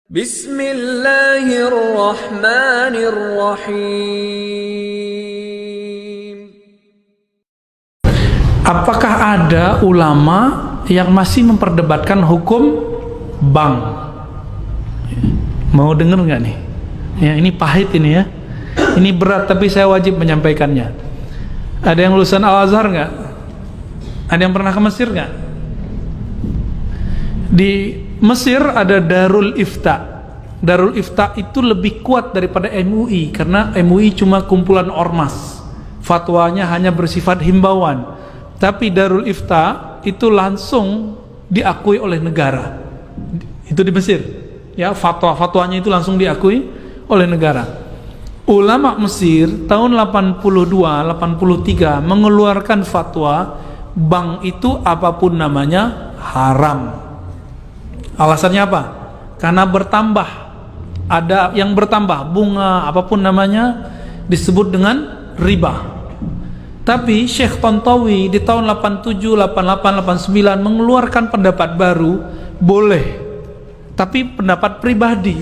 Bismillahirrahmanirrahim. Apakah ada ulama yang masih memperdebatkan hukum bank? Mau denger nggak nih? Ya, ini pahit ini ya. Ini berat tapi saya wajib menyampaikannya. Ada yang lulusan Al-Azhar nggak? Ada yang pernah ke Mesir nggak? Di Mesir ada Darul Ifta. Darul Ifta itu lebih kuat daripada MUI karena MUI cuma kumpulan ormas. Fatwanya hanya bersifat himbauan. Tapi Darul Ifta itu langsung diakui oleh negara. Itu di Mesir. Ya, fatwanya itu langsung diakui oleh negara. Ulama Mesir tahun 82-83 mengeluarkan fatwa bank itu apapun namanya haram. Alasannya apa? Karena bertambah, ada yang bertambah, bunga apapun namanya disebut dengan riba. Tapi Syekh Tontowi di tahun 87, 88, 89 mengeluarkan pendapat baru, boleh, tapi pendapat pribadi.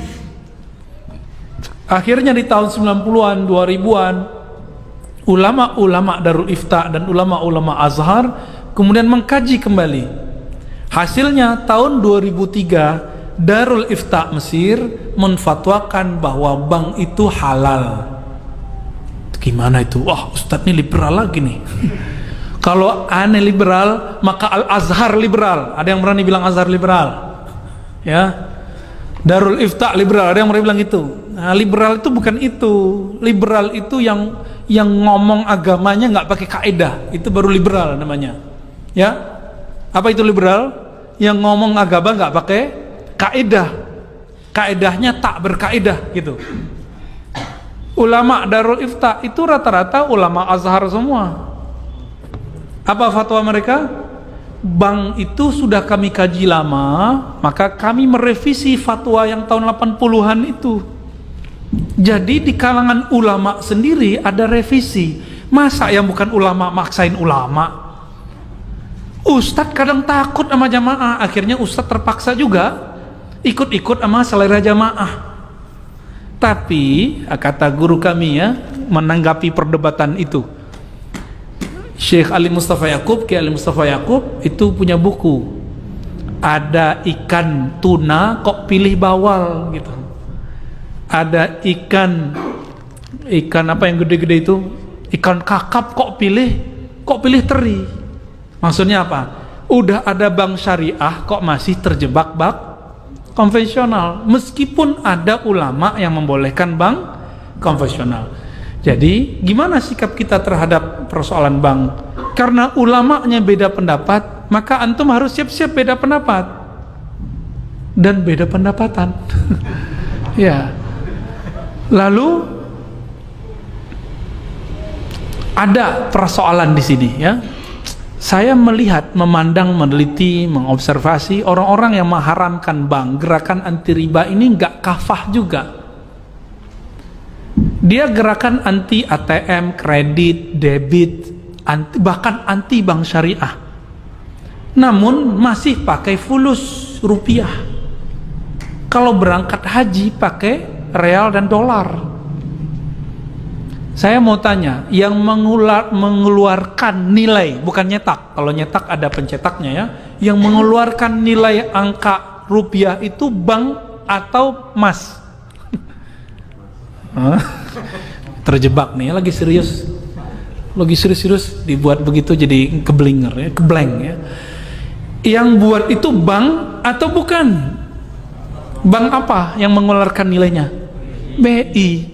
Akhirnya di tahun 90-an, 2000-an, ulama-ulama Darul Ifta dan ulama-ulama Azhar kemudian mengkaji kembali. Hasilnya tahun 2003 Darul Ifta Mesir menfatwakan bahwa bank itu halal. Gimana itu? Wah, Ustadz ini liberal lagi nih. Kalau aneh liberal, maka Al-Azhar liberal. Ada yang berani bilang Azhar liberal? Ya. Darul Ifta liberal, ada yang berani bilang itu. Nah, liberal itu bukan itu. Liberal itu yang ngomong agamanya nggak pakai kaidah. Itu baru liberal namanya. Ya. Apa itu liberal? Yang ngomong agama nggak pakai kaidah, kaidahnya tak berkaidah gitu. Ulama Darul Ifta itu rata-rata ulama Azhar semua. Apa fatwa mereka? Bank itu sudah kami kaji lama, maka kami merevisi fatwa yang tahun 80-an itu. Jadi di kalangan ulama sendiri ada revisi. Masa yang bukan ulama maksain ulama? Ustadz kadang takut sama jamaah, akhirnya Ustadz terpaksa juga ikut-ikut sama selera jamaah. Tapi kata guru kami ya, menanggapi perdebatan itu, Syekh Ali Mustafa Yaqub, Kiai Ali Mustafa Yaqub itu punya buku. Ada ikan tuna kok pilih bawal gitu. Ada ikan apa yang gede-gede itu? Ikan kakap kok pilih teri. Maksudnya apa? Udah ada bank syariah kok masih terjebak bank konvensional, meskipun ada ulama yang membolehkan bank konvensional. Jadi gimana sikap kita terhadap persoalan bank? Karena ulamanya beda pendapat, maka antum harus siap-siap beda pendapat dan beda pendapatan. Ya. Lalu ada persoalan di sini ya. Saya melihat, memandang, meneliti, mengobservasi orang-orang yang mengharamkan bank, gerakan anti riba ini nggak kafah juga. Dia gerakan anti ATM, kredit, debit, bahkan anti bank syariah. Namun masih pakai fulus rupiah. Kalau berangkat haji pakai real dan dolar. Saya mau tanya, yang mengeluarkan nilai, bukan nyetak, kalau nyetak ada pencetaknya ya, yang mengeluarkan nilai angka rupiah itu bank atau emas? Terjebak nih, lagi serius dibuat begitu jadi keblinger ya, keblank ya. Yang buat itu bank atau bukan? Bank apa yang mengeluarkan nilainya? BI.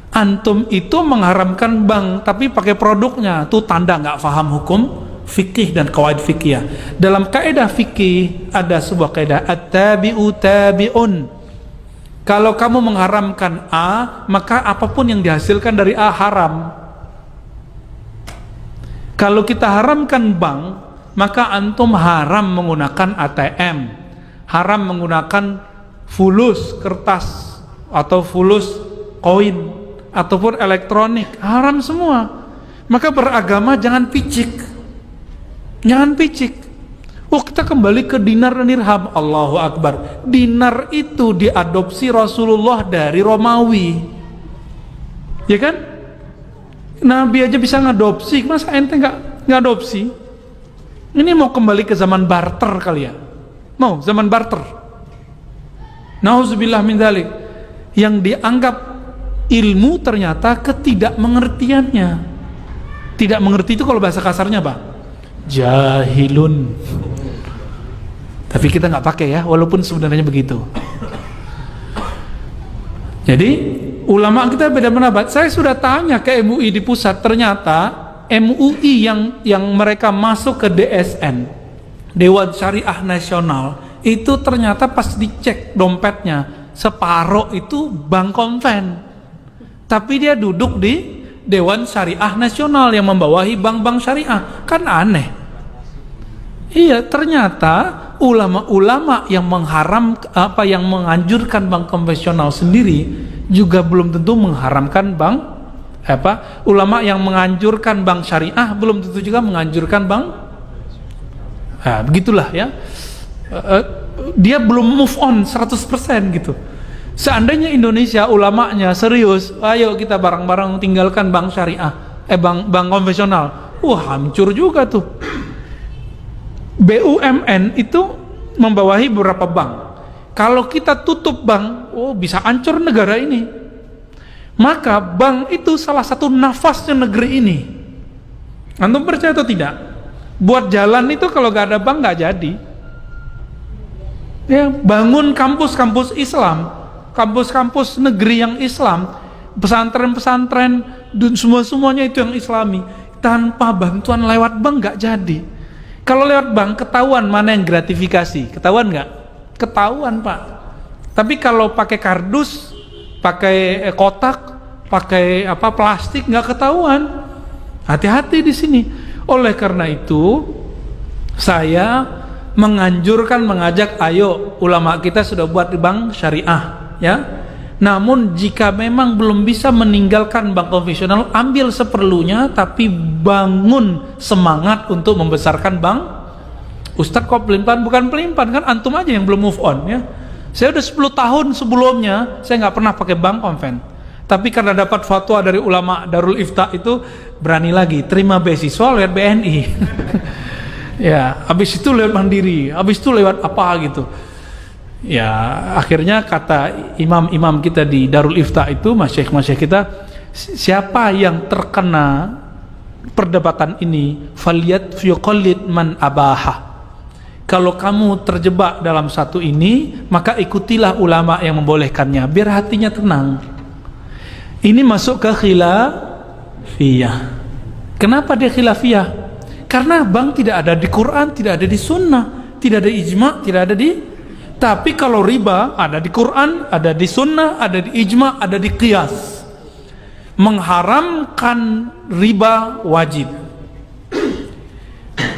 Antum itu mengharamkan bank tapi pakai produknya, tuh tanda nggak paham hukum fikih dan kawaid fikih. Dalam kaidah fikih ada sebuah kaidah at-tabi'u tabi'un. Kalau kamu mengharamkan A, maka apapun yang dihasilkan dari A haram. Kalau kita haramkan bank, maka antum haram menggunakan ATM, haram menggunakan fulus kertas atau fulus koin ataupun elektronik, haram semua. Maka beragama jangan picik. Oh, kita kembali ke dinar dan dirham. Allahu Akbar. Dinar itu diadopsi Rasulullah dari Romawi, ya kan? Nabi aja bisa ngadopsi, masa ente nggak ngadopsi? Ini mau kembali ke zaman barter kali ya? Mau zaman barter? Nauzubillah min dzalik. Yang dianggap ilmu ternyata ketidakmengertiannya. Tidak mengerti itu kalau bahasa kasarnya apa? Jahilun. Tapi kita nggak pakai ya, walaupun sebenarnya begitu. Jadi ulama kita beda pendapat. Saya sudah tanya ke MUI di pusat, ternyata MUI yang mereka masuk ke DSN, Dewan Syariah Nasional, itu ternyata pas dicek dompetnya separuh itu bank konven, tapi dia duduk di Dewan Syariah Nasional yang membawahi bank-bank syariah. Kan aneh. Iya, ternyata ulama-ulama yang yang menganjurkan bank konvensional sendiri juga belum tentu mengharamkan bank ulama yang menganjurkan bank syariah belum tentu juga menganjurkan bank. Nah, begitulah ya. Dia belum move on 100% gitu. Seandainya Indonesia ulamanya serius, ayo kita bareng-bareng tinggalkan bank syariah, bank konvensional. Hancur juga tuh. BUMN itu membawahi beberapa bank. Kalau kita tutup bank, bisa hancur negara ini. Maka bank itu salah satu nafasnya negeri ini. Antum percaya atau tidak? Buat jalan itu kalau gak ada bank gak jadi. Ya, bangun kampus-kampus Islam, kampus-kampus negeri yang Islam, pesantren-pesantren, semuanya itu yang Islami. Tanpa bantuan lewat bank gak jadi. Kalau lewat bank ketahuan mana yang gratifikasi, ketahuan nggak? Ketahuan Pak. Tapi kalau pakai kardus, pakai kotak, pakai plastik nggak ketahuan. Hati-hati di sini. Oleh karena itu, saya mengajak, ayo ulama kita sudah buat bank syariah, ya. Namun jika memang belum bisa meninggalkan bank konvensional, ambil seperlunya, tapi bangun semangat untuk membesarkan bank. Ustadz kok pelin-pelan? Bukan pelin-pelan, kan antum aja yang belum move on ya. Saya udah 10 tahun sebelumnya saya nggak pernah pakai bank konven, tapi karena dapat fatwa dari ulama Darul Ifta itu berani lagi terima beasiswa lewat BNI. Ya, habis itu lewat Mandiri, habis itu lewat apa gitu. Ya, akhirnya kata imam-imam kita di Darul Ifta itu, masyayikh kita, siapa yang terkena perdebatan ini, faliyat yuqallid man abaha. Kalau kamu terjebak dalam satu ini, maka ikutilah ulama yang membolehkannya, biar hatinya tenang. Ini masuk ke khilafiyah. Kenapa dia khilafiyah? Karena bank tidak ada di Quran, tidak ada di sunnah, tidak ada ijma, tidak ada di. Tapi kalau riba ada di Quran, ada di sunnah, ada di ijma, ada di qiyas. Mengharamkan riba wajib,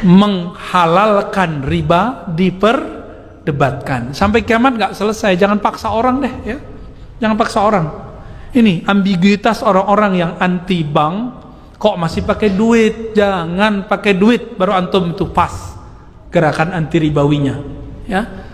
menghalalkan riba diperdebatkan sampai kiamat nggak selesai. Jangan paksa orang deh ya, jangan paksa orang. Ini ambiguitas orang-orang yang anti bank, kok masih pakai duit. Jangan pakai duit baru antum itu pas gerakan anti ribawinya ya.